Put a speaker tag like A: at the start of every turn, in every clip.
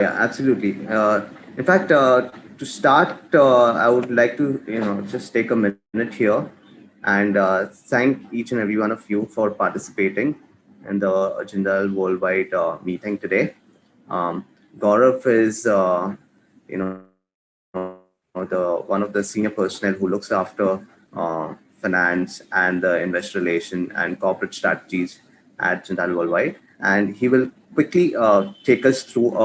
A: Yeah, absolutely. In fact, to start, I would like to, just take a minute here and thank each and every one of you for participating in the Jindal Worldwide meeting today. Um, Gaurav is, one of the senior personnel who looks after finance and the investor relation and corporate strategies at Jindal Worldwide, and he will quickly take us through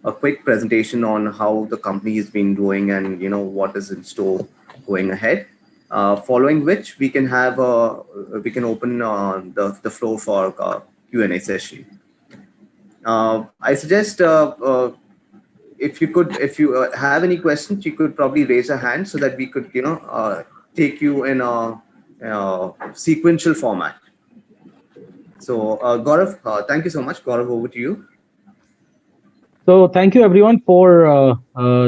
A: a quick presentation on how the company has been doing and what is in store going ahead. Following which we can open the floor for Q&A session. I suggest if you have any questions, you could probably raise a hand so that we could take you in a sequential format. So Gaurav, thank you so much. Gaurav, over to you.
B: So thank you everyone for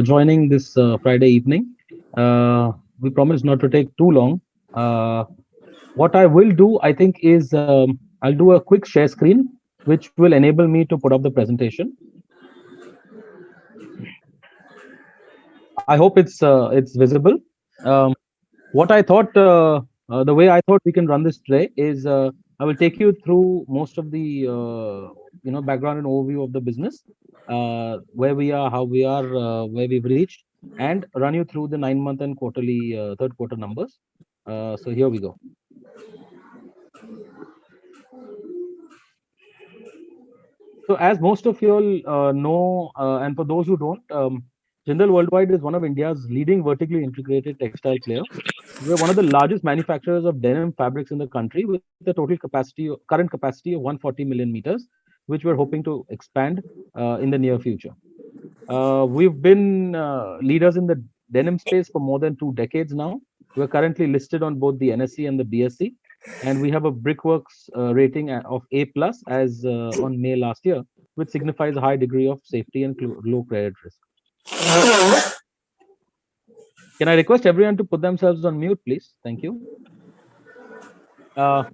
B: joining this Friday evening. We promise not to take too long. Uh, what I will do, I think, is I'll do a quick share screen, which will enable me to put up the presentation. I hope it's visible. Um, what I thought, the way I thought we can run this today is I will take you through most of the background and overview of the business, where we are, how we are, where we've reached, and run you through the 9 month and quarterly third quarter numbers. So here we go. So as most of you all know, and for those who don't, Jindal Worldwide is one of India's leading vertically integrated textile player. We're one of the largest manufacturers of denim fabrics in the country with a total capacity, current capacity of 140 million meters, which we're hoping to expand in the near future. We've been leaders in the denim space for more than 2 decades now. We're currently listed on both the NSE and the BSE, and we have a Brickworks rating of A plus as on May last year, which signifies a high degree of safety and low credit risk. Can I request everyone to put themselves on mute, please? Thank you. Uh,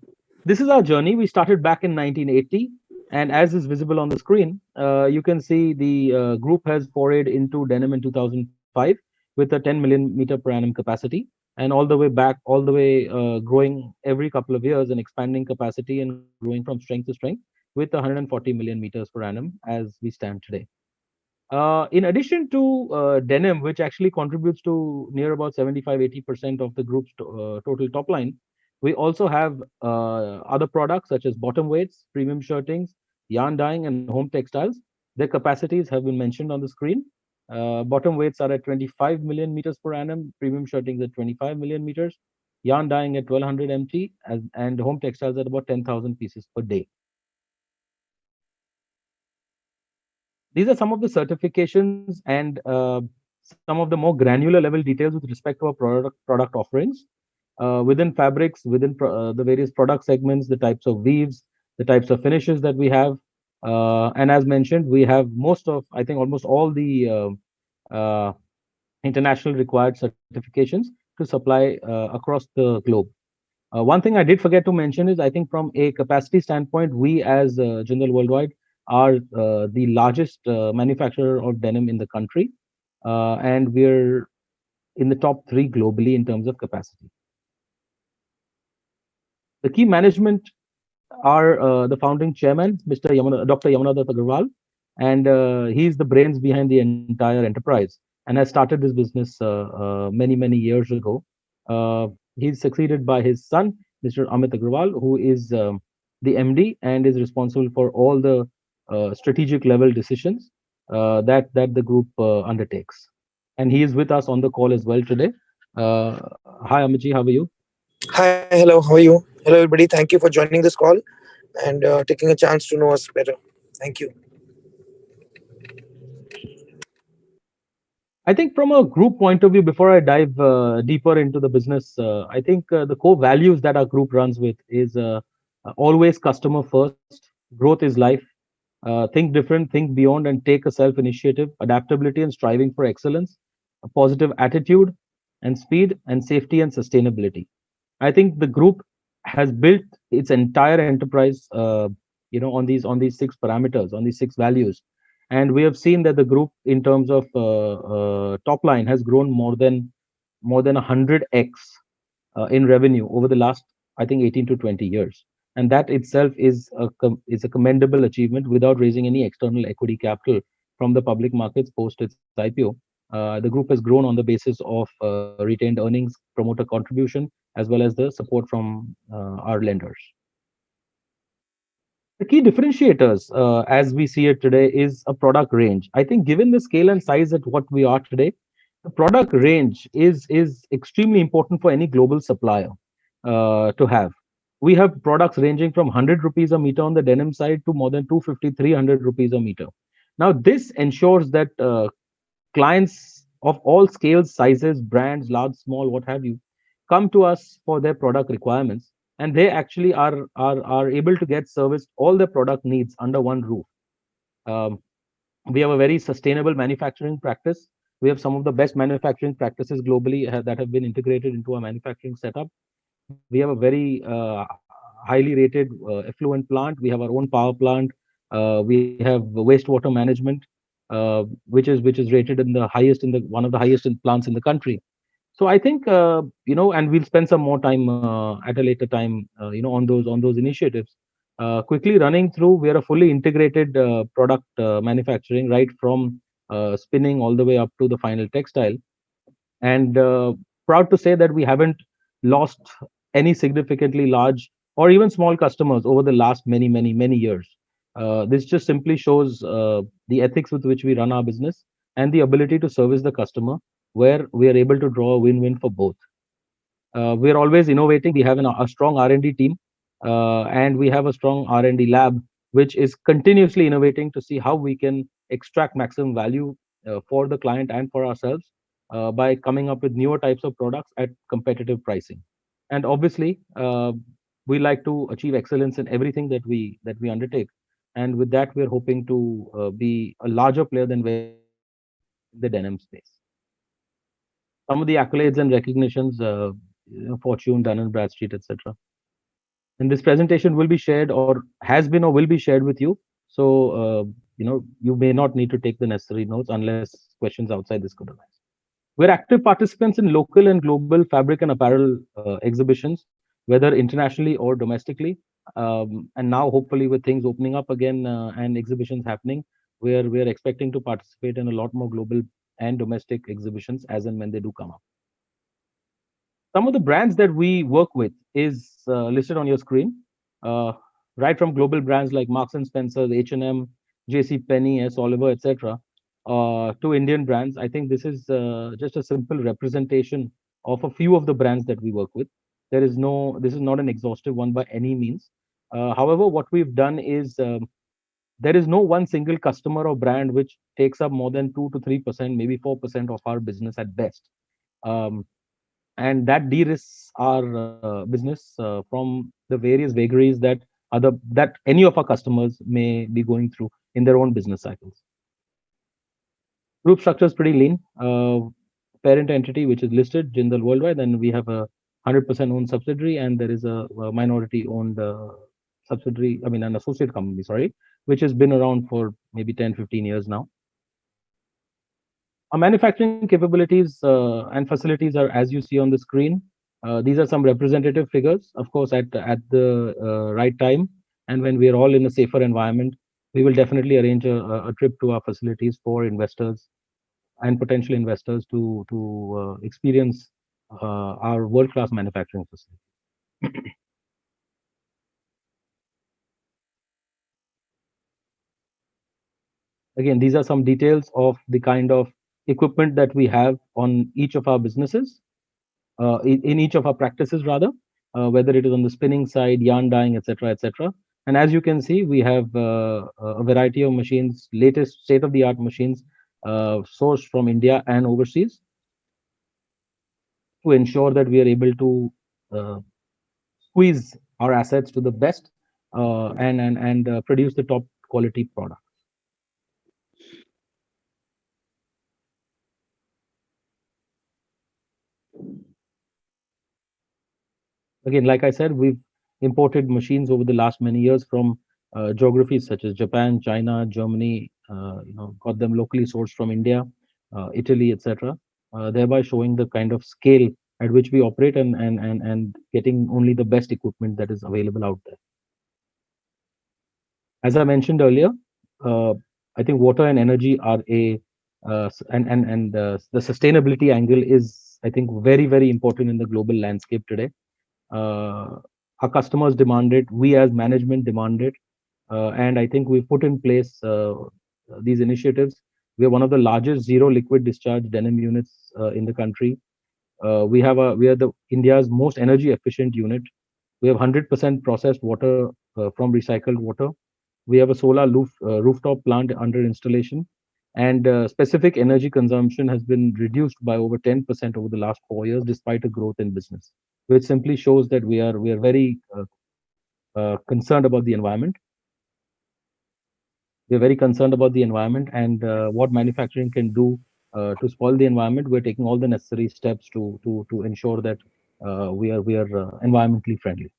B: this is our journey. We started back in 1980, and as is visible on the screen, you can see the group has forayed into denim in 2005 with a 10 million meter per annum capacity, and all the way back, all the way growing every couple of years and expanding capacity and growing from strength to strength with 140 million meters per annum as we stand today. In addition to denim, which actually contributes to near about 75-80% of the group's total top line, we also have other products such as bottom weights, premium shirtings, yarn dyeing, and home textiles. Their capacities have been mentioned on the screen. Bottom weights are at 25 million meters per annum, premium shirtings at 25 million meters, yarn dyeing at 1200 mt, and home textiles at about 10,000 pieces per day. These are some of the certifications and some of the more granular level details with respect to our product offerings. Within fabrics, within the various product segments, the types of weaves, the types of finishes that we have. And as mentioned, we have most of, I think almost all the uh, international required certifications to supply across the globe. One thing I did forget to mention is I think from a capacity standpoint, we as Jindal Worldwide are the largest manufacturer of denim in the country, and we're in the top three globally in terms of capacity. The key management are the founding chairman, Mr. Dr. Yamuna Dutt Agarwal, and he's the brains behind the entire enterprise and has started this business many years ago. Uh, he's succeeded by his son, Mr. Amit Agarwal, who is the MD and is responsible for all the strategic level decisions that the group undertakes. And he is with us on the call as well today. Uh, Hi, Amitji, how are you?
C: Hi, hello, how are you? Hello, everybody. Thank you for joining this call and taking a chance to know us better. Thank you.
B: I think from a group point of view, before I dive deeper into the business, I think the core values that our group runs with is always customer first, growth is life, think different, think beyond, and take a self initiative, adaptability and striving for excellence, a positive attitude and speed, and safety and sustainability. I think the group has built its entire enterprise, on these six parameters, on these six values, And we have seen that the group, in terms of top line, has grown more than 100x in revenue over the last, I think, 18 to 20 years. And that itself is a commendable achievement without raising any external equity capital from the public markets post its IPO. The group has grown on the basis of retained earnings, promoter contribution, as well as the support from our lenders. The key differentiators, as we see it today, is a product range. I think, given the scale and size at what we are today, the product range is extremely important for any global supplier to have. We have products ranging from 100 rupees a meter on the denim side to more than 250, 300 rupees a meter. Now, this ensures that clients of all scales, sizes, brands, large, small, what have you, come to us for their product requirements, and they actually are able to get serviced all their product needs under one roof. Um, we have a very sustainable manufacturing practice. We have some of the best manufacturing practices globally that have been integrated into our manufacturing setup. We have a very highly rated effluent plant. We have our own power plant. We have wastewater management, which is rated in the highest, in the one of the highest in plants in the country. So I think, and we'll spend some more time at a later time, on those initiatives. Quickly running through, we are a fully integrated product manufacturing, right from spinning all the way up to the final textile. And proud to say that we haven't lost any significantly large or even small customers over the last many years. This just simply shows the ethics with which we run our business and the ability to service the customer, where we are able to draw a win-win for both. We are always innovating. We have a strong R&D team, and we have a strong R&D lab, which is continuously innovating to see how we can extract maximum value for the client and for ourselves by coming up with newer types of products at competitive pricing. And obviously, we like to achieve excellence in everything that we undertake. And with that, we are hoping to be a larger player than where we are today in the denim space. Some of the accolades and recognitions, Fortune, Dun& Bradstreet, etc. And this presentation will be shared, or has been, or will be shared with you. So, you may not need to take the necessary notes unless questions outside this could arise. We're active participants in local and global fabric and apparel exhibitions, whether internationally or domestically. And now, hopefully, with things opening up again and exhibitions happening, we're expecting to participate in a lot more global and domestic exhibitions as and when they do come up. Some of the brands that we work with is listed on your screen, uh, right from global brands like Marks and Spencer, H&M, J.C. Penney, S. Oliver, etc., to Indian brands. I think this is just a simple representation of a few of the brands that we work with. This is not an exhaustive one by any means. However, what we've done is, there is no one single customer or brand which takes up more than 2 to 3%, maybe 4% of our business at best. Um, and that de-risks our business from the various vagaries that any of our customers may be going through in their own business cycles. Group structure is pretty lean. Parent entity, which is listed, Jindal Worldwide, and we have a 100% owned subsidiary, and there is a minority owned subsidiary, I mean, an associate company, sorry, which has been around for maybe 10, 15 years now. Our manufacturing capabilities and facilities are, as you see on the screen. These are some representative figures. Of course, at the right time, and when we are all in a safer environment, we will definitely arrange a trip to our facilities for investors and potential investors to experience our world-class manufacturing facility. Again, these are some details of the kind of equipment that we have on each of our businesses, in each of our practices rather, whether it is on the spinning side, yarn dyeing, etc., etc. And as you can see, we have a variety of machines, latest state-of-the-art machines, sourced from India and overseas, to ensure that we are able to squeeze our assets to the best and produce the top quality product. Again, like I said, we've imported machines over the last many years from geographies such as Japan, China, Germany, got them locally sourced from India, Italy, etc., thereby showing the kind of scale at which we operate and getting only the best equipment that is available out there. As I mentioned earlier, uh, I think water and energy are the sustainability angle is, I think, very, very important in the global landscape today. Our customers demand it, we as management demand it, and I think we've put in place these initiatives. We are one of the largest zero liquid discharge denim units in the country. We are the India's most energy efficient unit. We have 100% processed water from recycled water. We have a rooftop plant under installation, and specific energy consumption has been reduced by over 10% over the last 4 years, despite a growth in business, which simply shows that we are very concerned about the environment. We're very concerned about the environment and what manufacturing can do to spoil the environment. We're taking all the necessary steps to ensure that we are environmentally friendly.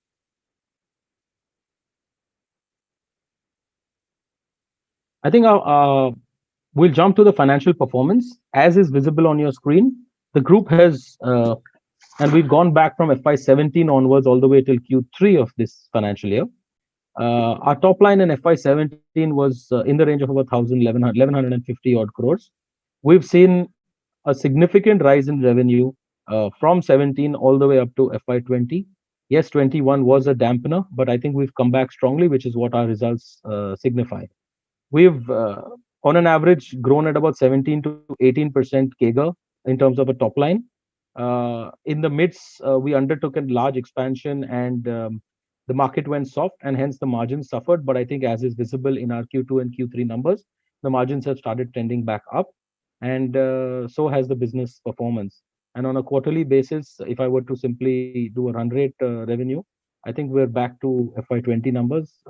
B: I think we'll jump to the financial performance. As is visible on your screen, the group has, and we've gone back from FY17 onwards all the way till Q3 of this financial year. Our top line in FY17 was in the range of about 1,150 odd crores. We've seen a significant rise in revenue from 17 all the way up to FY20. Yes, 21 was a dampener, but I think we've come back strongly, which is what our results signify. We've, on an average, grown at about 17 to 18% CAGR in terms of a top line. In the midst, we undertook a large expansion and the market went soft and hence the margins suffered. But I think as is visible in our Q2 and Q3 numbers, the margins have started trending back up, and so has the business performance. And on a quarterly basis, if I were to simply do a run rate revenue, I think we're back to FY20 numbers.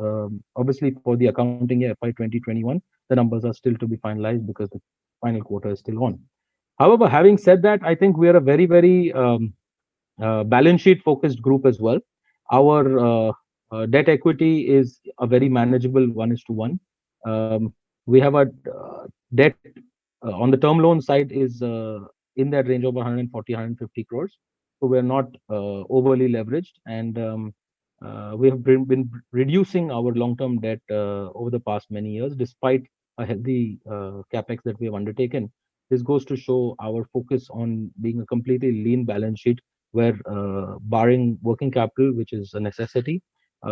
B: Obviously, for the accounting year FY 2021, the numbers are still to be finalized because the final quarter is still on. However, having said that, I think we are a very, very balance sheet focused group as well. Our debt equity is a very manageable 1:1. We have a debt on the term loan side is in that range of 140, 150 crores. So we're not overly leveraged, and we have been reducing our long-term debt over the past many years, despite a healthy capex that we have undertaken. This goes to show our focus on being a completely lean balance sheet, where barring working capital, which is a necessity,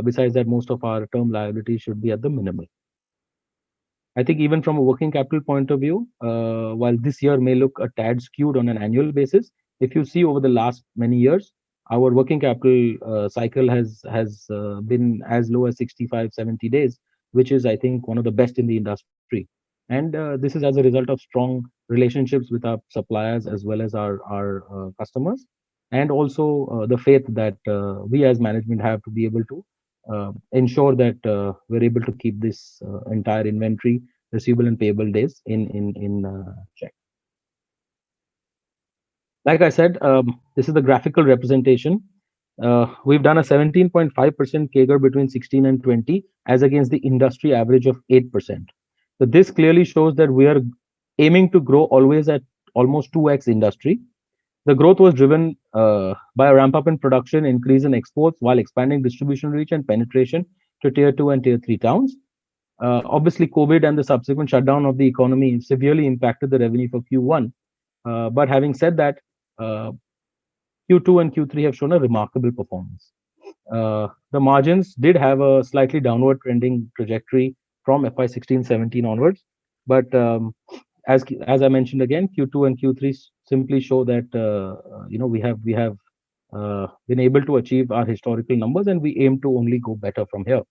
B: besides that, most of our term liabilities should be at the minimal. I think even from a working capital point of view, while this year may look a tad skewed on an annual basis, if you see over the last many years, our working capital cycle has been as low as 65, 70 days, which is, I think, one of the best in the industry. And this is as a result of strong relationships with our suppliers as well as our customers, and also the faith that we as management have to be able to ensure that we're able to keep this entire inventory, receivable and payable days in check. Like I said, this is the graphical representation. We've done a 17.5% CAGR between 16 and 20, as against the industry average of 8%. So this clearly shows that we are aiming to grow always at almost 2x industry. The growth was driven by a ramp up in production, increase in exports, while expanding distribution reach and penetration to tier 2 and tier 3 towns. Obviously, COVID and the subsequent shutdown of the economy severely impacted the revenue for Q1. But having said that, Q2 and Q3 have shown a remarkable performance. The margins did have a slightly downward trending trajectory from FY16-17 onwards, but as I mentioned again, Q2 and Q3 simply show that we have been able to achieve our historical numbers, and we aim to only go better from here.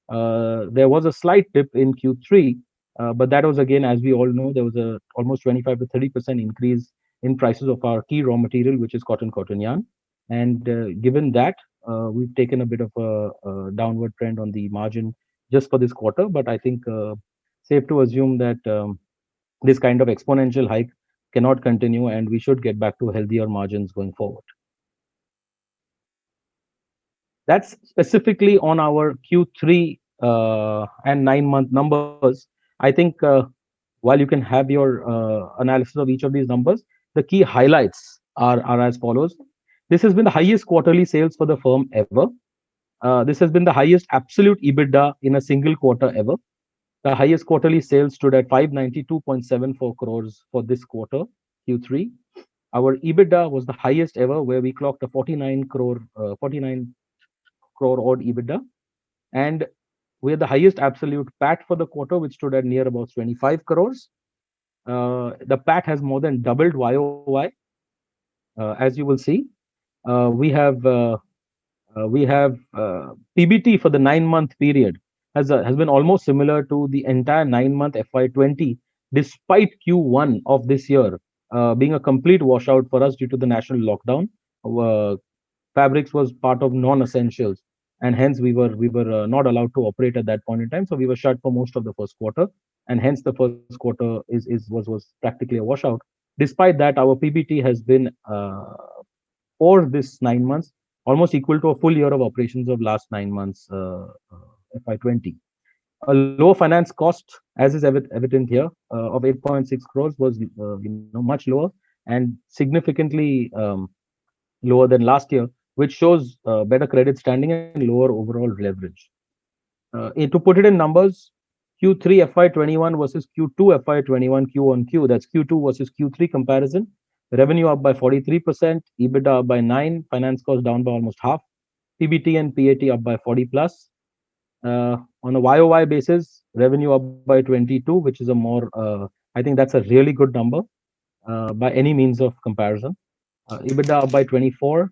B: There was a slight dip in Q3, but that was again, as we all know, there was a almost 25 to 30% increase in prices of our key raw material, which is cotton yarn. And given that, we've taken a bit of a downward trend on the margin just for this quarter. But I think safe to assume that this kind of exponential hike cannot continue, and we should get back to healthier margins going forward. That's specifically on our Q3 and 9-month numbers, I think while you can have your analysis of each of these numbers, the key highlights are as follows. This has been the highest quarterly sales for the firm ever. This has been the highest absolute EBITDA in a single quarter ever. The highest quarterly sales stood at 592.74 crores for this quarter, Q3. Our EBITDA was the highest ever, where we clocked a 49 crore odd EBITDA, and we had the highest absolute PAT for the quarter, which stood at near about 25 crores. The PAT has more than doubled YOY, as you will see. We have PBT for the 9-month period has been almost similar to the entire 9-month FY20, despite Q1 of this year being a complete washout for us due to the national lockdown. Fabrics was part of non-essentials, and hence we were not allowed to operate at that point in time. So we were shut for most of the first quarter, and hence the first quarter was practically a washout. Despite that, our PBT has been for this 9 months almost equal to a full year of operations of last 9 months, FY20. A low finance cost, as is evident here, of 8.6 crores was much lower and significantly lower than last year, which shows better credit standing and lower overall leverage. To put it in numbers, Q3 FY21 versus Q2 FY21 Q on Q, that's Q2 versus Q3 comparison. Revenue up by 43%, EBITDA up by 9%, finance cost down by almost half, PBT and PAT up by 40 plus. On a YOY basis, revenue up by 22, which is a more, I think that's a really good number by any means of comparison. EBITDA up by 24,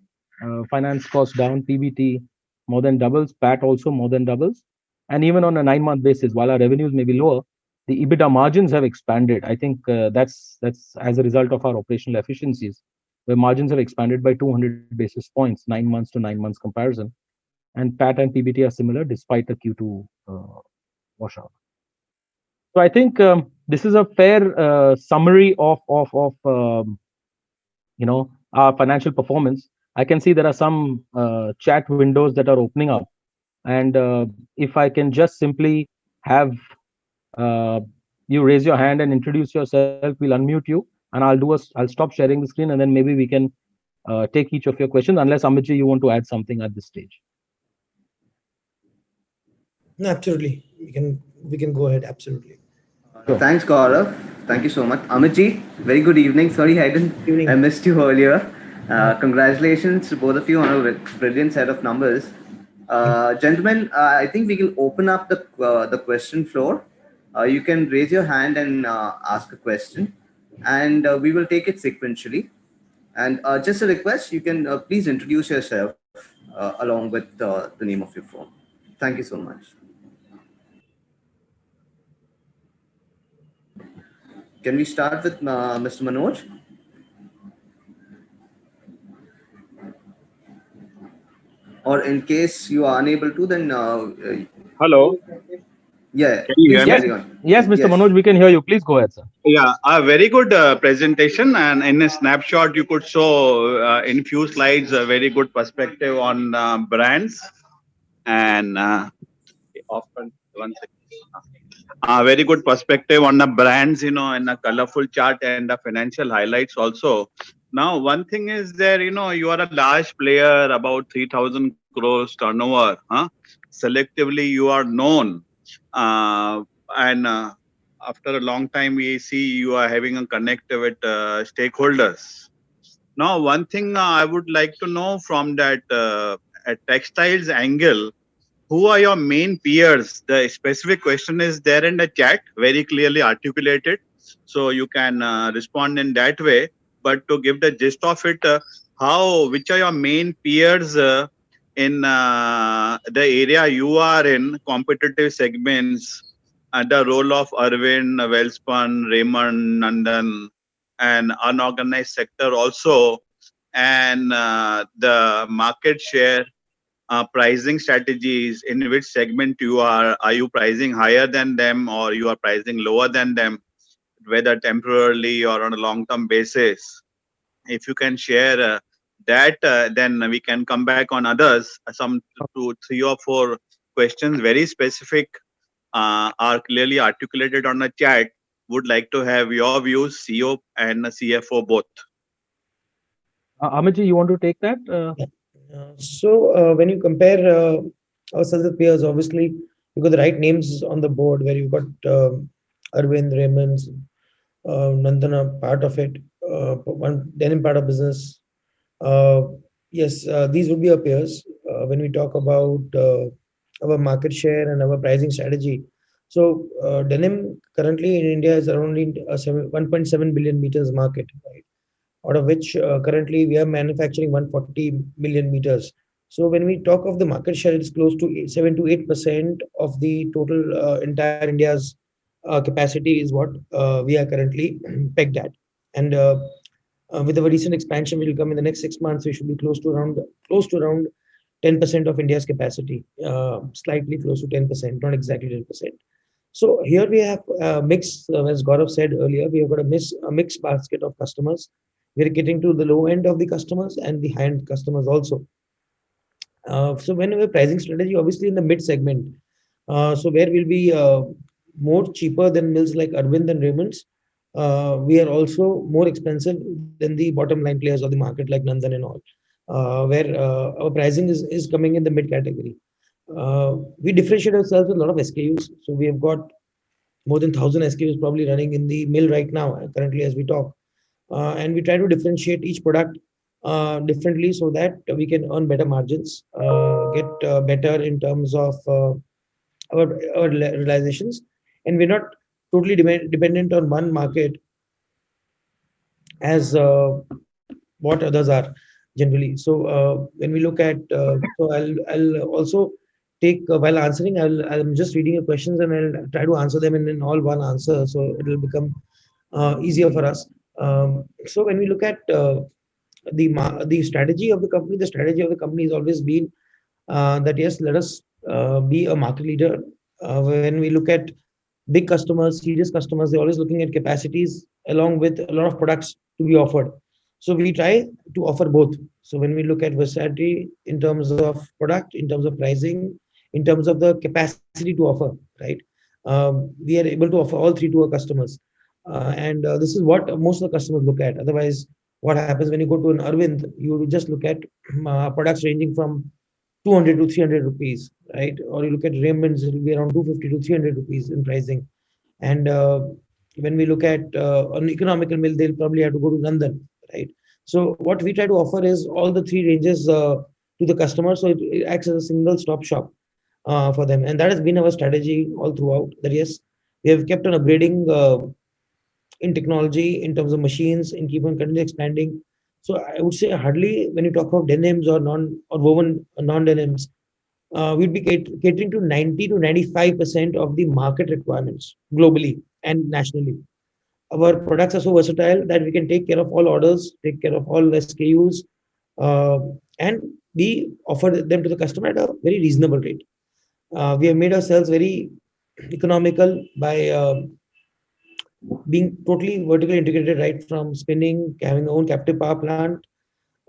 B: finance cost down, PBT more than doubles, PAT also more than doubles. And even on a 9-month basis, while our revenues may be lower, the EBITDA margins have expanded. I think that's as a result of our operational efficiencies, where margins have expanded by 200 basis points, 9 months to 9 months comparison. And PAT and PBT are similar despite the Q2 washout. So I think this is a fair summary of our financial performance. I can see there are some chat windows that are opening up, and if I can just simply have you raise your hand and introduce yourself, we'll unmute you, and I'll stop sharing the screen, and then maybe we can take each of your questions, unless Amitji, you want to add something at this stage.
C: No, absolutely. We can go ahead. Absolutely.
B: Sure.
A: Thanks, Gaurav. Thank you so much. Amitji, very good evening. Sorry, I missed you earlier. Congratulations to both of you on a brilliant set of numbers. Gentlemen, I think we can open up the question floor. You can raise your hand and ask a question, and we will take it sequentially. And just a request, you can please introduce yourself along with the name of your firm. Thank you so much. Can we start with Mr. Manoj? Or in case you are unable to, then
D: hello.
A: Yeah,
D: can you hear
A: carry
D: me?
A: on.
B: Yes, Mr. Manoj, we can hear you. Please go ahead, sir.
D: Yeah, a very good presentation, and in a snapshot, you could show in few slides a very good perspective on brands, and often one second. A very good perspective on the brands, in a colorful chart and the financial highlights also. Now, one thing is there, you are a large player, about 3,000 crores turnover. Selectively, you are known. And after a long time, we see you are having a connect with stakeholders. Now, one thing I would like to know from that textiles angle, who are your main peers? The specific question is there in the chat, very clearly articulated. So you can respond in that way. But to give the gist of it, which are your main peers in the area you are in, competitive segments, the role of Arvind, Welspun, Raymond, Nandan, and unorganized sector also, and the market share, pricing strategies, in which segment you are you pricing higher than them or you are pricing lower than them, whether temporarily or on a long-term basis. If you can share that, then we can come back on others, some 2, 3 or 4 questions very specific are clearly articulated on the chat. Would like to have your views, CEO and CFO both.
B: Amitji, you want to take that?
C: So when you compare ourselves with peers, obviously you've got the right names on the board where you've got Arvind, Raymond, Nandana part of it, one denim part of business. Yes, these would be our peers. When we talk about our market share and our pricing strategy, so denim currently in India is around 1.7 billion meters market, right? Out of which currently we are manufacturing 140 million meters. So when we talk of the market share, it's close to 7 to 8% of the total entire India's capacity is what we are currently pegged at. And with our recent expansion, which will come in the next 6 months, we should be close to around 10% of India's capacity, slightly close to 10%, not exactly 10%. So here we have a mix, as Gaurav said earlier, we have got a mixed basket of customers. We are getting to the low end of the customers and the high end customers also. So when we have pricing strategy, obviously in the mid segment, so where we'll be more cheaper than mills like Arvind and Raymond's, we are also more expensive than the bottom line players of the market like Nandan and all, where our pricing is coming in the mid category. We differentiate ourselves with a lot of SKUs. So we have got more than 1,000 SKUs probably running in the mill right now, currently as we talk. And we try to differentiate each product differently so that we can earn better margins, get better in terms of our realizations. And we're not totally dependent on one market as what others are generally. So when we look at, so I'll also take while answering, I'm just reading your questions and I'll try to answer them in all one answer. So it will become easier for us. So when we look at the strategy of the company, the strategy of the company has always been that yes, let us be a market leader. When we look at big customers, serious customers, they're always looking at capacities along with a lot of products to be offered. So we try to offer both. So when we look at versatility in terms of product, in terms of pricing, in terms of the capacity to offer, right? We are able to offer all three to our customers. And this is what most of the customers look at. Otherwise, what happens when you go to an Arvind, you just look at products ranging from 200 to 300 rupees, right? Or you look at Raymond's, it will be around 250 to 300 rupees in pricing. And when we look at an economical mill, they'll probably have to go to Nandan, right? So what we try to offer is all the three ranges to the customer. So it acts as a single stop shop for them. And that has been our strategy all throughout. That yes, we have kept on upgrading in technology, in terms of machines, in keep on continually expanding. So I would say hardly when you talk about denims or woven non-denims, we'd be catering to 90 to 95% of the market requirements globally and nationally. Our products are so versatile that we can take care of all orders, take care of all SKUs, uh, and we offer them to the customer at a very reasonable rate. We have made ourselves very economical by being totally vertically integrated, right from spinning, having our own captive power plant,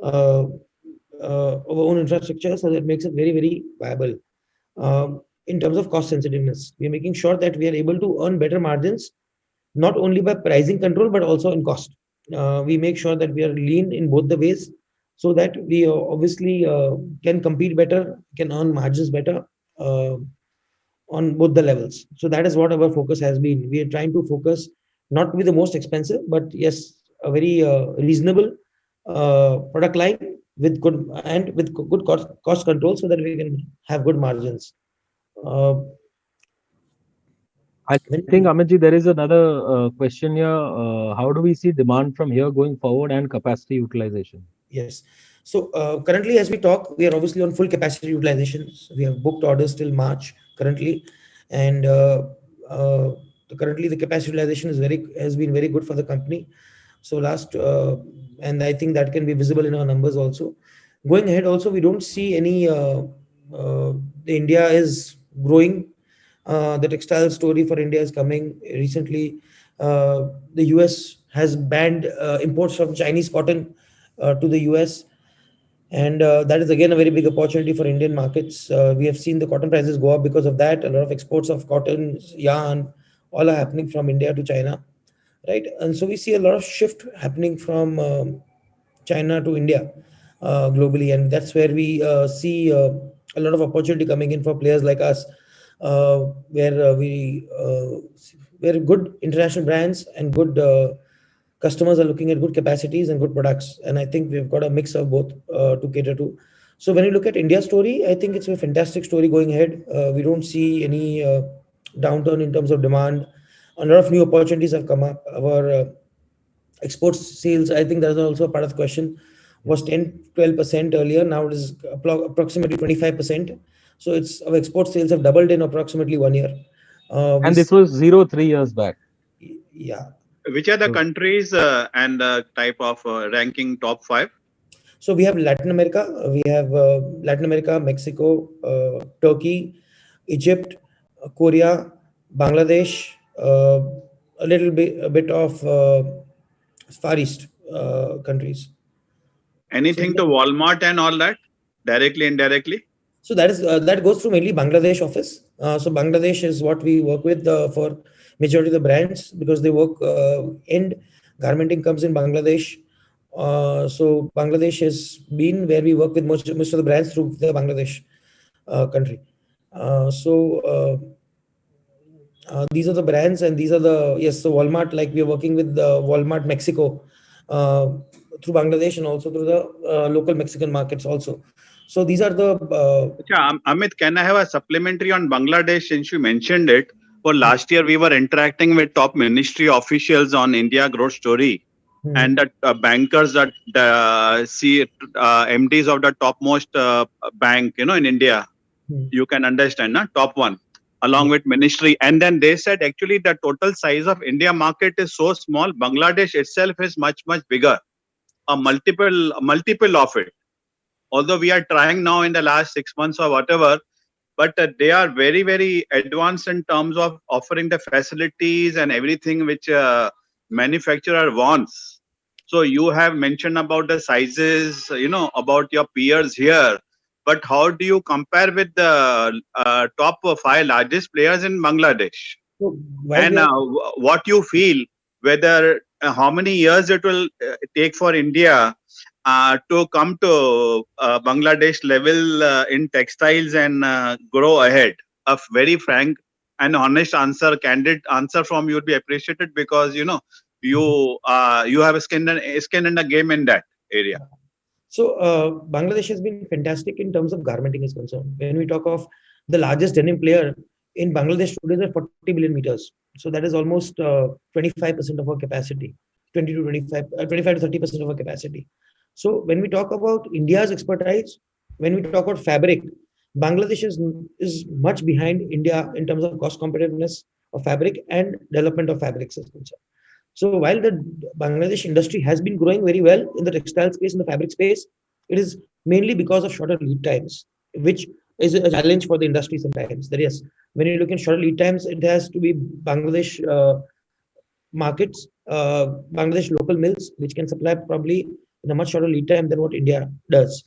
C: uh, our own infrastructure, so that makes it very, very viable. In terms of cost sensitiveness, we are making sure that we are able to earn better margins, not only by pricing control, but also in cost. We make sure that we are lean in both the ways so that we obviously can compete better, can earn margins better on both the levels. So that is what our focus has been. We are trying to focus not to be the most expensive, but yes, a very reasonable product line with good cost control so that we can have good margins.
B: I think, Amitji, there is another question here. How do we see demand from here going forward and capacity utilization?
C: Yes. So currently, as we talk, we are obviously on full capacity utilization. So we have booked orders till March currently, and currently the capacity utilization has been very good for the company. So and I think that can be visible in our numbers also. Going ahead, also we don't see any. India is growing. The textile story for India is coming recently. The US has banned imports from Chinese cotton to the US, And that is again a very big opportunity for Indian markets. We have seen the cotton prices go up because of that. A lot of exports of cotton, yarn, all are happening from India to China, right? And so we see a lot of shift happening from China to India globally, and that's where we see a lot of opportunity coming in for players like us, where good international brands and good customers are looking at good capacities and good products. And I think we've got a mix of both to cater to. So when you look at India's story, I think it's a fantastic story going ahead. We don't see any downturn in terms of demand. A lot of new opportunities have come up. Our export sales, I think that's also a part of the question, was 10-12% earlier. Now it is approximately 25%. So it's our export sales have doubled in approximately 1 year.
B: And this was 0 3 years back.
C: Yeah.
D: Which are the
B: Hmm.
D: countries and type of ranking top 5?
C: So we have Latin America. We have Latin America, Mexico, Turkey, Egypt, Korea, Bangladesh, a bit of Far East countries. So,
D: Anything to Walmart and all that, directly, indirectly?
C: so that goes through mainly Bangladesh office. So Bangladesh is what we work with for majority of the brands, because they work end garmenting comes in Bangladesh. So Bangladesh has been where we work with most of the brands through the Bangladesh country. These are the brands, and these are the, yes, so Walmart, like we are working with Walmart Mexico uh, through Bangladesh, and also through the local Mexican markets also. So these are the
D: Amit, can I have a supplementary on Bangladesh since you mentioned it? For last year, we were interacting with top ministry officials on India growth story, and the bankers that see MDs of the topmost bank, in India. You can understand, na? Top one, along with ministry. And then they said actually the total size of India market is so small. Bangladesh itself is much, much bigger, a multiple of it. Although we are trying now in the last 6 months or whatever, but they are very, very advanced in terms of offering the facilities and everything which manufacturer wants. So you have mentioned about the sizes, about your peers here, but how do you compare with the top 5 largest players in Bangladesh?
C: so while
D: And
C: we are
D: what you feel, whether how many years it will take for India to come to Bangladesh level in textiles and grow ahead? A very frank and honest answer, candid answer from you would be appreciated, because you have a skin in the game in that area.
C: So Bangladesh has been fantastic in terms of garmenting is concerned. When we talk of the largest denim player in Bangladesh today, is at 40 billion meters. So that is almost 25% of our capacity, 20 to 25, 25 to 30% of our capacity. So when we talk about India's expertise, when we talk about fabric, Bangladesh is much behind India in terms of cost competitiveness of fabric and development of fabrics is concerned. So while the Bangladesh industry has been growing very well in the textile space, in the fabric space, it is mainly because of shorter lead times, which is a challenge for the industry sometimes. That yes, when you look at shorter lead times, it has to be Bangladesh markets, Bangladesh local mills, which can supply probably in a much shorter lead time than what India does.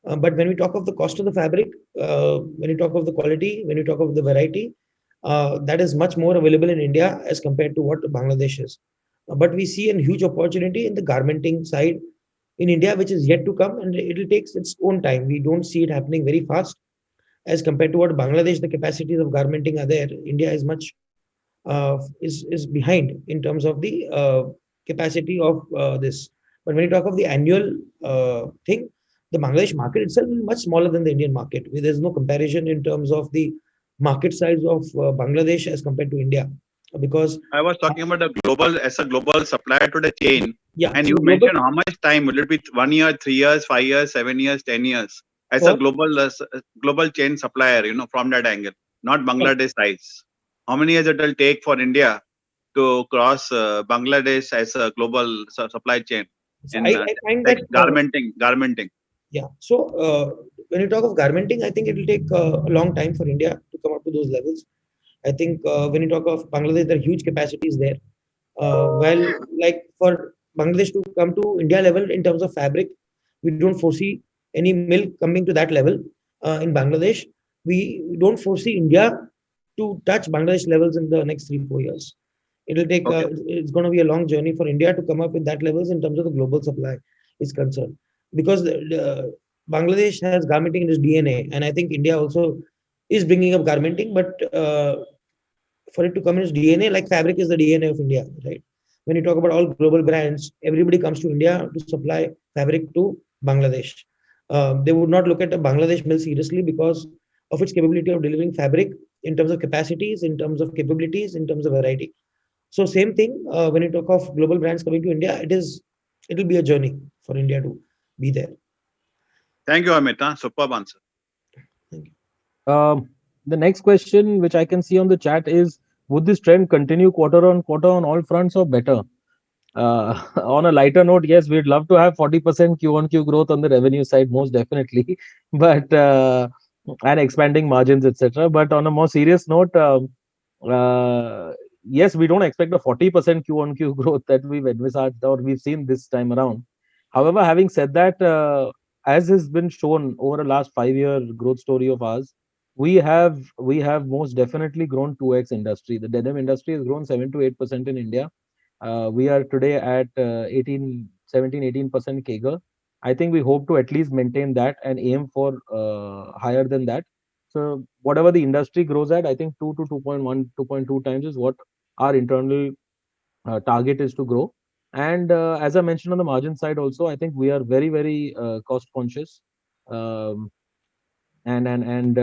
C: But when we talk of the cost of the fabric, when you talk of the quality, when you talk of the variety, that is much more available in India as compared to what Bangladesh is. But we see a huge opportunity in the garmenting side in India, which is yet to come, and it will take its own time. We don't see it happening very fast as compared to what Bangladesh, the capacities of garmenting are there. India is much is behind in terms of the capacity of this. But when you talk of the annual thing, the Bangladesh market itself is much smaller than the Indian market. There's no comparison in terms of the market size of Bangladesh as compared to India, because
D: I was talking about the global as a global supplier to the chain,
C: yeah,
D: and
C: so
D: you
C: the global
D: mentioned how much time will it be? 1 year, 3 years, 5 years, 7 years, 10 years, as a
C: for
D: global chain supplier, from that angle, not Bangladesh size. How many years it will take for India to cross Bangladesh as a global supply chain
C: so
D: in
C: I find that
D: garmenting?
C: yeah. So when you talk of garmenting, I think it will take a long time for India to come up to those levels. I think when you talk of Bangladesh, there are huge capacities there. Well, like for Bangladesh to come to India level in terms of fabric, we don't foresee any milk coming to that level in Bangladesh. We don't foresee India to touch Bangladesh levels in the next 3-4 years. It'll take
D: Okay.
C: it's going to be a long journey for India to come up with that levels in terms of the global supply is concerned, because Bangladesh has garmenting in its DNA, and I think India also is bringing up garmenting, but for it to come in its DNA, like fabric is the DNA of India, right? When you talk about all global brands, everybody comes to India to supply fabric to Bangladesh. They would not look at a Bangladesh mill seriously because of its capability of delivering fabric in terms of capacities, in terms of capabilities, in terms of variety. So same thing when you talk of global brands coming to India, it'll be a journey for India to be there.
D: Thank you, Amit. Superb answer.
C: Thank you.
B: The next question, which I can see on the chat, is: would this trend continue quarter on quarter on all fronts, or better? On a lighter note, yes, we'd love to have 40% Q on Q growth on the revenue side, most definitely, but and expanding margins, etc. But on a more serious note, yes, we don't expect a 40% Q on Q growth that we've envisaged or we've seen this time around. However, having said that, as has been shown over the last 5-year growth story of ours, we have most definitely grown 2x industry. The denim industry has grown 7 to 8% in India. We are today at 18% CAGR. I think we hope to at least maintain that and aim for higher than that. So whatever the industry grows at, I think 2 to 2.1, 2.2 times is what our internal target is to grow. And as I mentioned on the margin side also, I think we are very, very cost conscious. We're hoping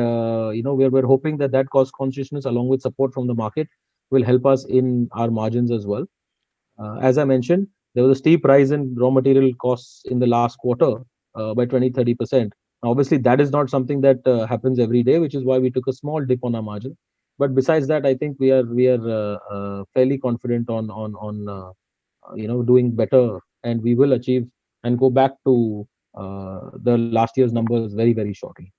B: that that cost consciousness, along with support from the market, will help us in our margins as well. As I mentioned, there was a steep rise in raw material costs in the last quarter by 20-30%. Obviously, that is not something that happens every day, which is why we took a small dip on our margin. But besides that, I think we are fairly confident on doing better, and we will achieve and go back to the last year's numbers very, very shortly.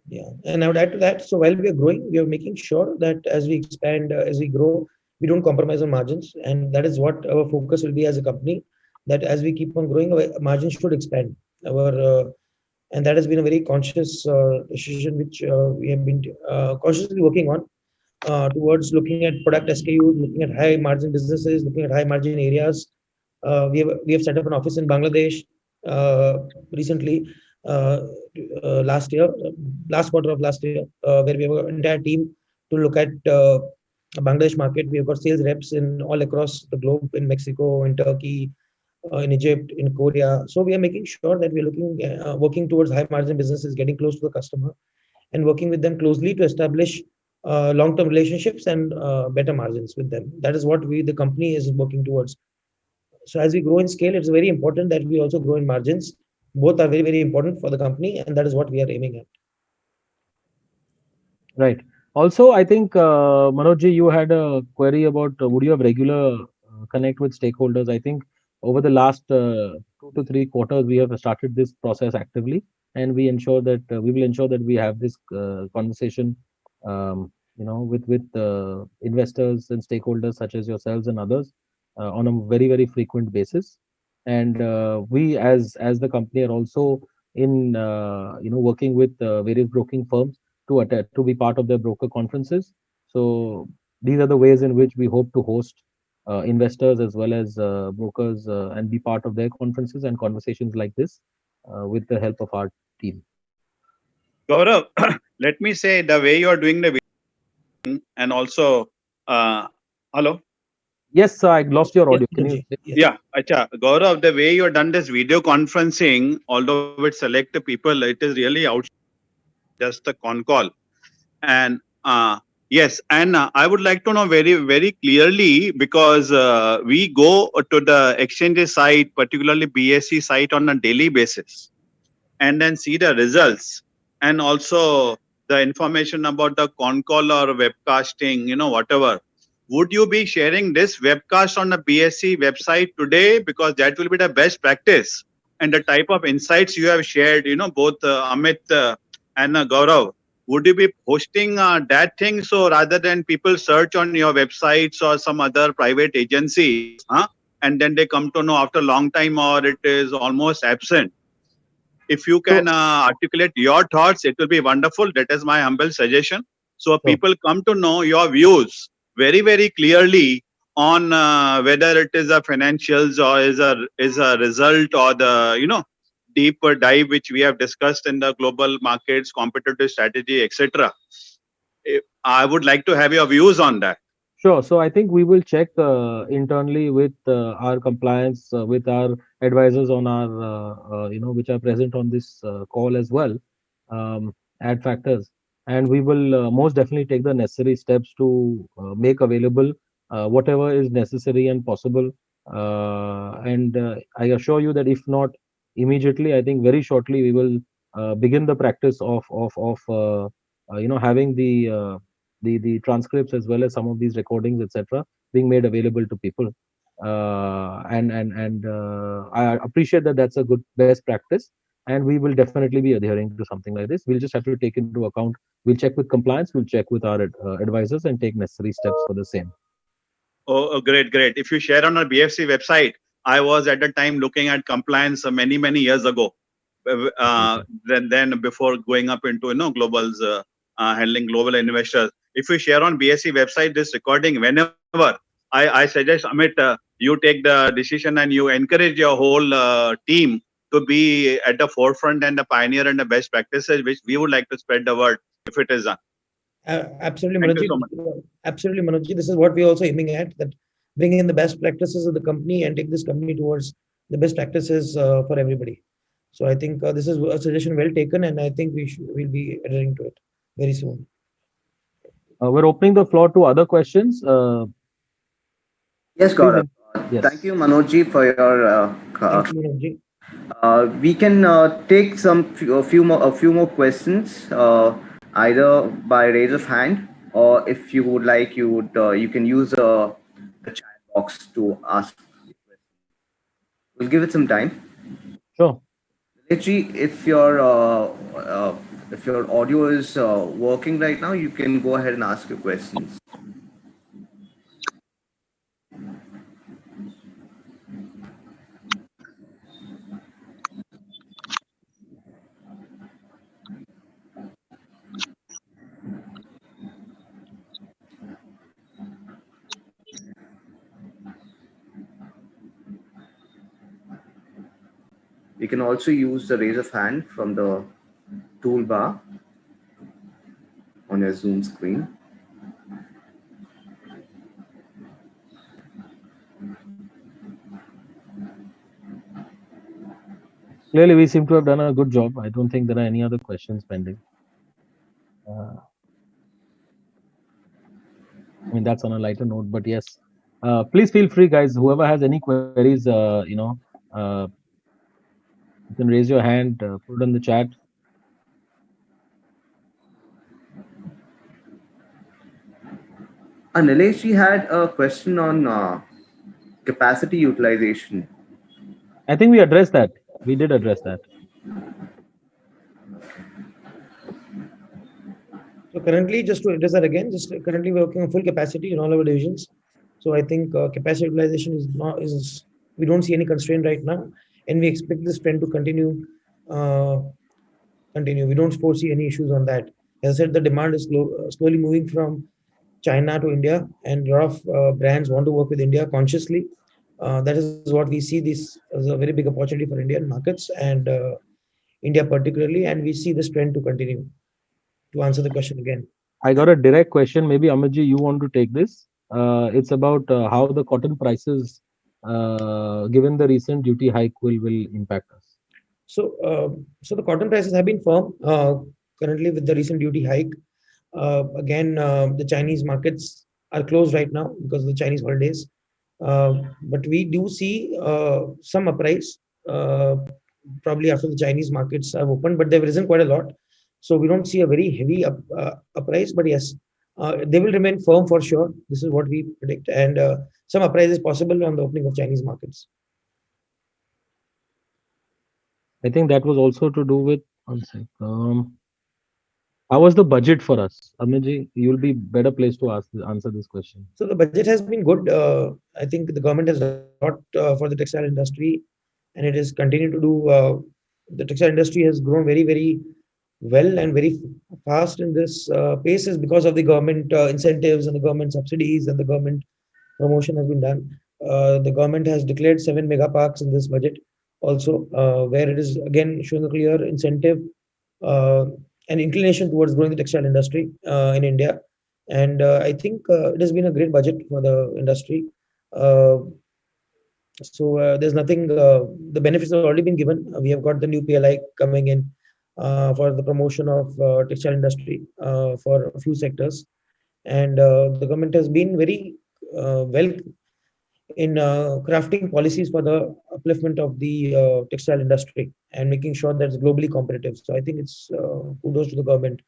C: Yeah, and I would add to that. So while we are growing, we are making sure that as we expand, as we grow, we don't compromise on margins, and that is what our focus will be as a company. That as we keep on growing, our margins should expand. And that has been a very conscious decision which we have been consciously working on towards looking at product SKUs, looking at high margin businesses, looking at high margin areas. We have set up an office in Bangladesh recently. Last quarter of last year, where we have an entire team to look at Bangladesh market. We have got sales reps in all across the globe, in Mexico, in Turkey, in Egypt, in Korea. So we are making sure that we are working towards high margin businesses, getting close to the customer, and working with them closely to establish long-term relationships and better margins with them. That is what the company is working towards. So as we grow in scale, it's very important that we also grow in margins. Both are very, very important for the company, and that is what we are aiming at.
B: Right. Also, I think, Manoj, you had a query about would you have regular connect with stakeholders? I think over the last 2 to 3 quarters, we have started this process actively, and we ensure that we will ensure that we have this conversation, with investors and stakeholders such as yourselves and others on a very, very frequent basis. And we, as the company, are also in working with various broking firms to be part of their broker conferences. So these are the ways in which we hope to host investors as well as brokers and be part of their conferences and conversations like this with the help of our team.
D: Gaurav, let me say the way you are doing the video, and also, hello?
B: Yes, I lost your audio.
C: Yes,
B: Can you?
C: yes.
D: Yeah, Acha. Gaurav, the way you have done this video conferencing, although it select people, it is really out just a con call. And yes, and I would like to know very, very clearly, because we go to the exchanges site, particularly BSE site, on a daily basis, and then see the results, and also the information about the con call or webcasting, whatever. Would you be sharing this webcast on the BSE website today? Because that will be the best practice, and the type of insights you have shared, both Amit and Gaurav. Would you be hosting that thing? So rather than people search on your websites or some other private agencies, and then they come to know after a long time, or it is almost absent. If you can articulate your thoughts, it will be wonderful. That is my humble suggestion. So people come to know your views very, very clearly on whether it is a financials or is a result, or the deeper dive which we have discussed in the global markets, competitive strategy, etc. I would like to have your views on that.
B: Sure. So I think we will check internally with our compliance, with our advisors on our, which are present on this call as well, add factors. And we will most definitely take the necessary steps to make available whatever is necessary and possible. And I assure you that if not immediately, I think very shortly we will begin the practice of having the transcripts as well as some of these recordings, etc., being made available to people. I appreciate that that's a good best practice, and we will definitely be adhering to something like this. We'll just have to take into account. We'll check with compliance. We'll check with our advisors and take necessary steps for the same.
D: Oh, great, great. If you share on our BFC website, I was at the time looking at compliance many, many years ago. Then before going up into globals, handling global investors. If you share on BSC website this recording, whenever I suggest Amit, you take the decision and you encourage your whole team to be at the forefront and the pioneer and the best practices, which we would like to spread the word if it is done.
C: Absolutely,
D: Thank you
C: Manojji.
D: so much.
C: Absolutely, Manojji. This is what we're also aiming at, that bringing in the best practices of the company and take this company towards the best practices for everybody. So I think this is a suggestion well taken, and I think we'll be adhering to it very soon.
B: We're opening the floor to other questions.
A: Yes, Gaurav.
B: Yes.
A: Thank you, Manojji, for your.
C: Thank you, Manojji.
A: We can take a few more questions, either by raise of hand, or if you would like, you can use the chat box to ask. We'll give it some time.
B: Sure.
A: Nilesh, if your audio is working right now, you can go ahead and ask your questions. You can also use the raise of hand from the toolbar on your Zoom screen.
B: Clearly, we seem to have done a good job. I don't think there are any other questions pending. I mean, that's on a lighter note, but yes, please feel free, guys. Whoever has any queries, you can raise your hand, put it in the chat.
A: Nilesh had a question on capacity utilization.
B: I think we addressed that. We did address that.
C: So currently, just to address that again, currently we're working on full capacity in all our divisions. So I think capacity utilization we don't see any constraint right now, and we expect this trend to continue. We don't foresee any issues on that. As I said, the demand is slowly moving from China to India, and a lot of brands want to work with India consciously. That is what we see. This as a very big opportunity for Indian markets and India particularly, and we see this trend to continue. To answer the question again,
B: I got a direct question. Maybe Amitji, you want to take this? It's about how the cotton prices, given the recent duty hike, will impact us.
C: So the cotton prices have been firm currently with the recent duty hike. Again, the Chinese markets are closed right now because of the Chinese holidays. But we do see some uprise probably after the Chinese markets have opened, but they've risen quite a lot. So we don't see a very heavy uprise, but yes, they will remain firm for sure. This is what we predict, and some uprise is possible on the opening of Chinese markets.
B: I think that was also to do with one sec. How was the budget for us? Amitji, you will be better placed to answer this question.
C: So the budget has been good. I think the government has done a lot for the textile industry, and it is continuing to do. The textile industry has grown very, very well and very fast in this pace is because of the government incentives and the government subsidies and the government promotion has been done. The government has declared 7 mega parks in this budget also, where it is again showing a clear incentive uh, and inclination towards growing the textile industry in India. And I think it has been a great budget for the industry. Uh, so there's nothing. The benefits have already been given. We have got the new PLI coming in for the promotion of textile industry for a few sectors, and the government has been very well in crafting policies for the upliftment of the textile industry and making sure that it's globally competitive. So I think it's kudos to the government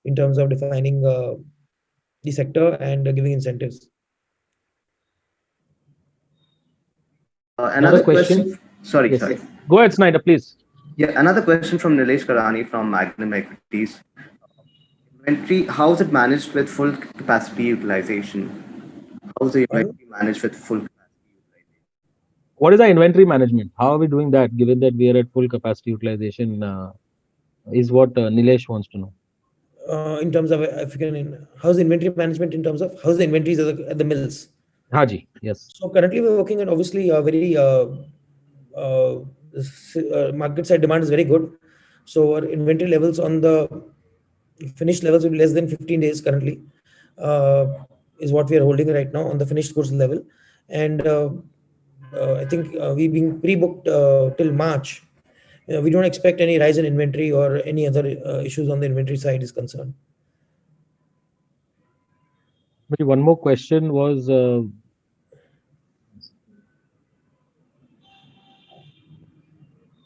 C: in terms of defining the sector and giving incentives.
A: Another
B: question?
A: question. Sorry,
B: Yes.
A: sorry.
B: Go ahead, Snyder, please.
A: Yeah, another question from Nilesh Karani from Magnum Equities. Inventory, how is it managed with full capacity utilization? How is the inventory managed with full capacity utilization?
B: What is our inventory management? How are we doing that, given that we are at full capacity utilization? Is what Nilesh wants to know.
C: In terms of if you can, how's the inventory management in terms of how's the inventories at the mills?
B: Haji, yes.
C: So currently we're working at obviously a very market side demand is very good. So our inventory levels on the finished levels will be less than 15 days currently, is what we are holding right now on the finished goods level. And I think we being pre-booked till March. We don't expect any rise in inventory or any other issues on the inventory side is concerned.
B: But one more question was,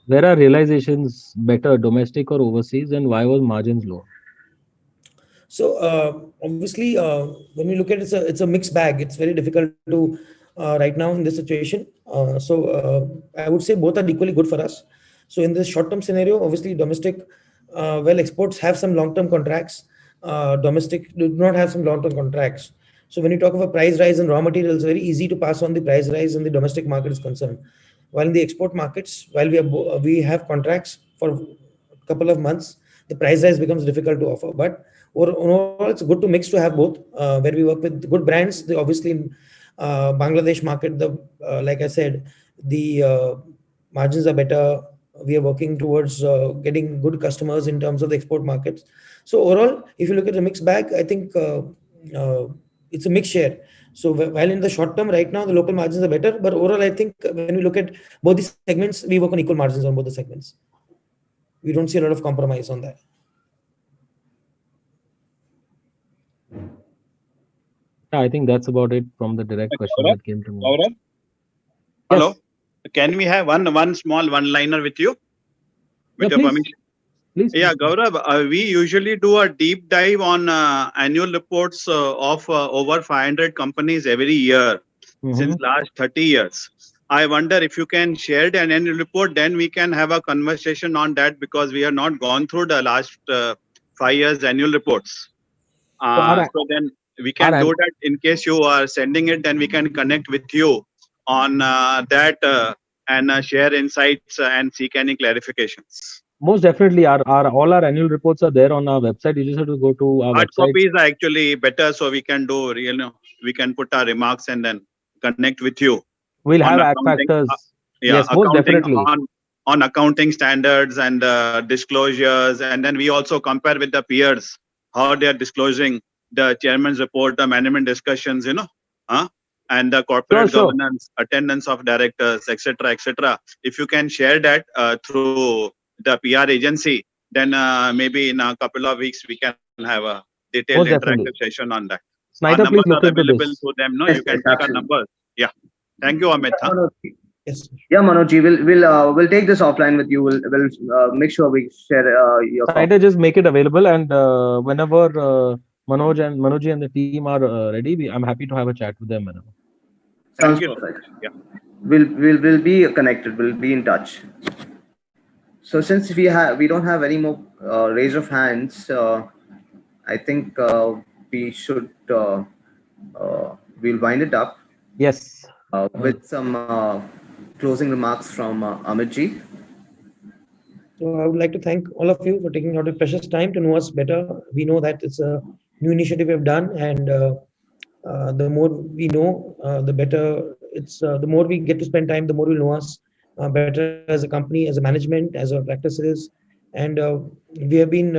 B: where are realizations better, domestic or overseas, and why was margins low?
C: So obviously, when we look at it, it's a mixed bag. It's very difficult to right now in this situation. So I would say both are equally good for us. So in this short-term scenario, obviously domestic, well, exports have some long-term contracts. Domestic do not have some long-term contracts. So when you talk of a price rise in raw materials, very easy to pass on the price rise in the domestic market is concerned. While in the export markets, while we have contracts for a couple of months, the price rise becomes difficult to offer. But overall, it's good to mix to have both, where we work with good brands. Obviously, in Bangladesh market, like I said, the margins are better. We are working towards getting good customers in terms of the export markets. So overall, if you look at the mixed bag, I think it's a mixed share. So while in the short term, right now, the local margins are better. But overall, I think when we look at both these segments, we work on equal margins on both the segments. We don't see a lot of compromise on that.
B: I think that's about it from the direct question that came to me.
D: Gaurav? Hello. Can we have one small one-liner with you? With your
B: please.
D: permission.
B: Please.
D: Yeah, Gaurav, we usually do a deep dive on annual reports of over 500 companies every year since last 30 years. I wonder if you can share the annual report, then we can have a conversation on that because we have not gone through the last 5 years annual reports. So then we can do that. In case you are sending it, then we can connect with you on that and share insights and seek any clarifications.
B: Most definitely, all our annual reports are there on our website. You just have to go to our
D: Hard
B: website.
D: copies are actually better, so we can do we can put our remarks and then connect with you.
B: We'll have act factors.
D: Yes,
B: most definitely.
D: On accounting standards and disclosures, and then we also compare with the peers how they are disclosing the chairman's report, the management discussions, and the corporate governance, attendance of directors, etc., etc. If you can share that through the PR agency, then maybe in a couple of weeks we can have a detailed interactive session on that.
B: Snyder, please look into
D: available
B: this.
D: to them. No, you can take our numbers. Yeah. Thank you, Amit.
C: Yes.
A: Yeah, Manojji, we'll take this offline with you. We'll make sure we share your.
B: Snyder, just make it available, and whenever Manoj and the team are ready, I'm happy to have a chat with them.
A: Sounds perfect. Yeah. We'll be connected. We'll be in touch. So since we don't have any more raise of hands, I think we should we'll wind it up
B: Yes.
A: with some closing remarks from Amitji.
C: So I would like to thank all of you for taking out a precious time to know us better. We know that it's a new initiative we've done, and the more we know, the better. It's the more we get to spend time, the more we'll know us better as a company, as a management, as our practices, and we have been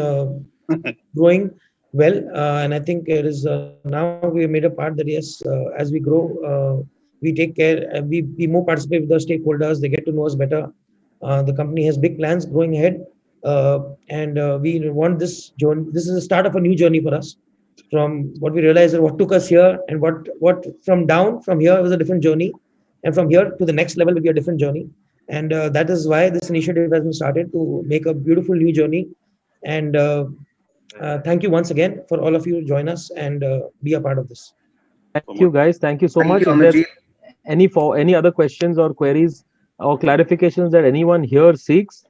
C: growing well. And I think it is now we have made a part that yes, as we grow, we take care. We more participate with the stakeholders. They get to know us better. The company has big plans growing ahead, and we want this journey. This is the start of a new journey for us. From what we realized and what took us here, and what from here was a different journey, and from here to the next level will be a different journey. And that is why this initiative has been started to make a beautiful new journey. And thank you once again for all of you to join us and be a part of this.
B: Thank you, guys. Thank you so
A: Thank
B: much.
A: you,
B: If there's
A: Amitji.
B: any other questions or queries or clarifications that anyone here seeks,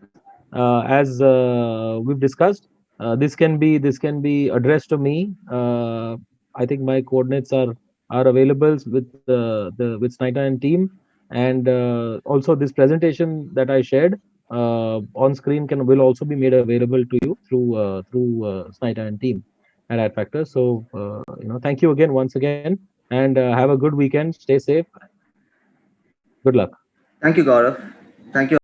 B: as we've discussed, this can be addressed to me. I think my coordinates are available with Snita and team, and also this presentation that I shared on screen will also be made available to you through Snita and team at Adfactors. So thank you again once again, and have a good weekend. Stay safe. Good luck.
A: Thank you, Gaurav. Thank you.